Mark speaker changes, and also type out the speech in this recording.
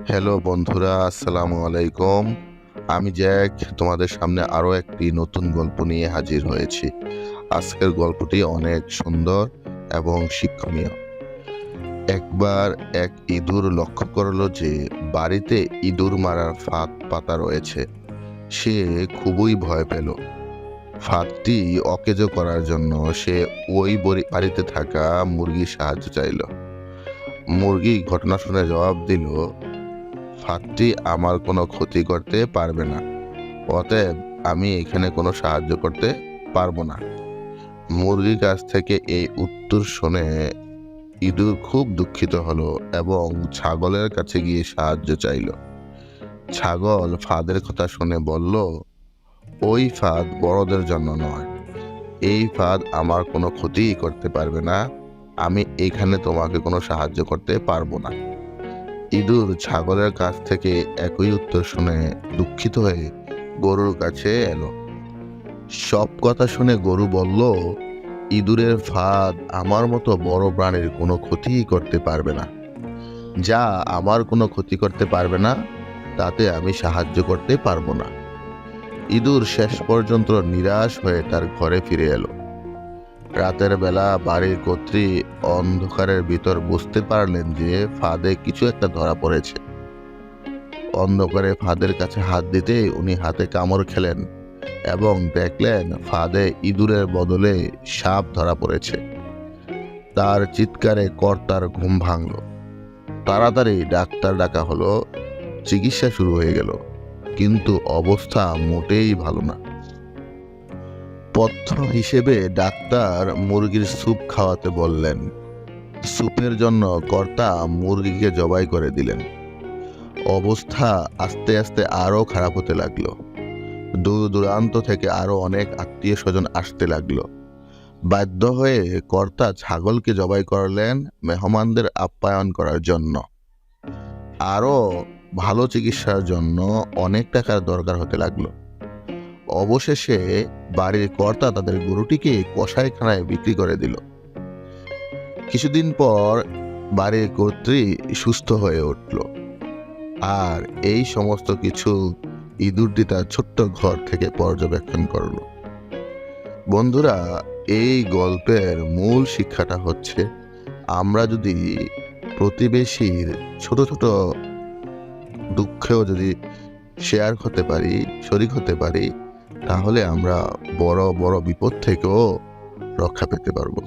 Speaker 1: Hello বন্ধুরা, আসসালামু আলাইকুম। আমি জ্যাক তোমাদের সামনে আরও একটি নতুন গল্প নিয়ে হাজির হয়েছি। আজকের গল্পটি অনেক সুন্দর এবং শিক্ষণীয়। একবার এক ইঁদুর লক্ষ্য করলো যে বাড়িতে ইঁদুর মারার ফাঁদ পাতা রয়েছে। সে খুবই ভয় পেল। ফাঁদটি অকেজো করার জন্য সে ওই বাড়িতে থাকা মুরগির সাহায্য চাইল। মুরগি ঘটনা শুনে জবাব দিল, ফাঁদটি আমার কোনো ক্ষতি করতে পারবে না, অতএব আমি এখানে কোনো সাহায্য করতে পারবো না। মুরগির কাছ থেকে এই উত্তর শুনে ইঁদুর খুব দুঃখিত হলো এবং ছাগলের কাছে গিয়ে সাহায্য চাইল। ছাগল ফাঁদের কথা শুনে বলল, ওই ফাঁদ বড়দের জন্য নয়, এই ফাঁদ আমার কোনো ক্ষতিই করতে পারবে না, আমি এখানে তোমাকে কোনো সাহায্য করতে পারবো না। ইঁদুর ছাগলের কাছ থেকে একই উত্তর শুনে দুঃখিত হয়ে গরুর কাছে এলো। সব কথা শুনে গরু বলল, ইঁদুরের ফাঁদ আমার মতো বড় প্রাণীর কোনো ক্ষতিই করতে পারবে না। যা আমার কোনো ক্ষতি করতে পারবে না, তাতে আমি সাহায্য করতে পারবো না। ইঁদুর শেষ পর্যন্ত নিরাশ হয়ে তার ঘরে ফিরে এলো। রাতের বেলা বাড়ির কর্ত্রী অন্ধকারের ভিতর বুঝতে পারলেন যে ফাঁদে কিছু একটা ধরা পড়েছে। অন্ধকারে ফাঁদের কাছে হাত দিতে উনি হাতে কামড় খেলেন এবং দেখলেন ফাঁদে ইঁদুরের বদলে সাপ ধরা পড়েছে। তার চিৎকারে কর্তার ঘুম ভাঙল। তাড়াতাড়ি ডাক্তার ডাকা হলো। চিকিৎসা শুরু হয়ে গেল, কিন্তু অবস্থা মোটেই ভালো না। পথ্য হিসেবে ডাক্তার মুরগির স্যুপ খাওয়াতে বললেন। স্যুপের জন্য কর্তা মুরগিকে জবাই করে দিলেন। অবস্থা আস্তে আস্তে আরো খারাপ হতে লাগলো। দূর দূরান্ত থেকে আরো অনেক আত্মীয় স্বজন আসতে লাগলো। বাধ্য হয়ে কর্তা ছাগলকে জবাই করলেন মেহমানদের আপ্যায়ন করার জন্য। আরো ভালো চিকিৎসার জন্য অনেক টাকার দরকার হতে লাগলো। অবশেষে বাড়ির কর্তা তাদের গরুটিকে কসাইখানায় বিক্রি করে দিল। কিছুদিন পর বাড়ির কর্ত্রী সুস্থ হয়ে উঠল, আর এই সমস্ত কিছু ইঁদুরটি তার ছোট্ট ঘর থেকে পর্যবেক্ষণ করল। বন্ধুরা, এই গল্পের মূল শিক্ষাটা হচ্ছে, আমরা যদি প্রতিবেশীর ছোট ছোট দুঃখেও যদি শেয়ার হতে পারি, শরিক হতে পারি, তাহলে আমরা বড় বড় বিপদ থেকেও রক্ষা পেতে পারবো।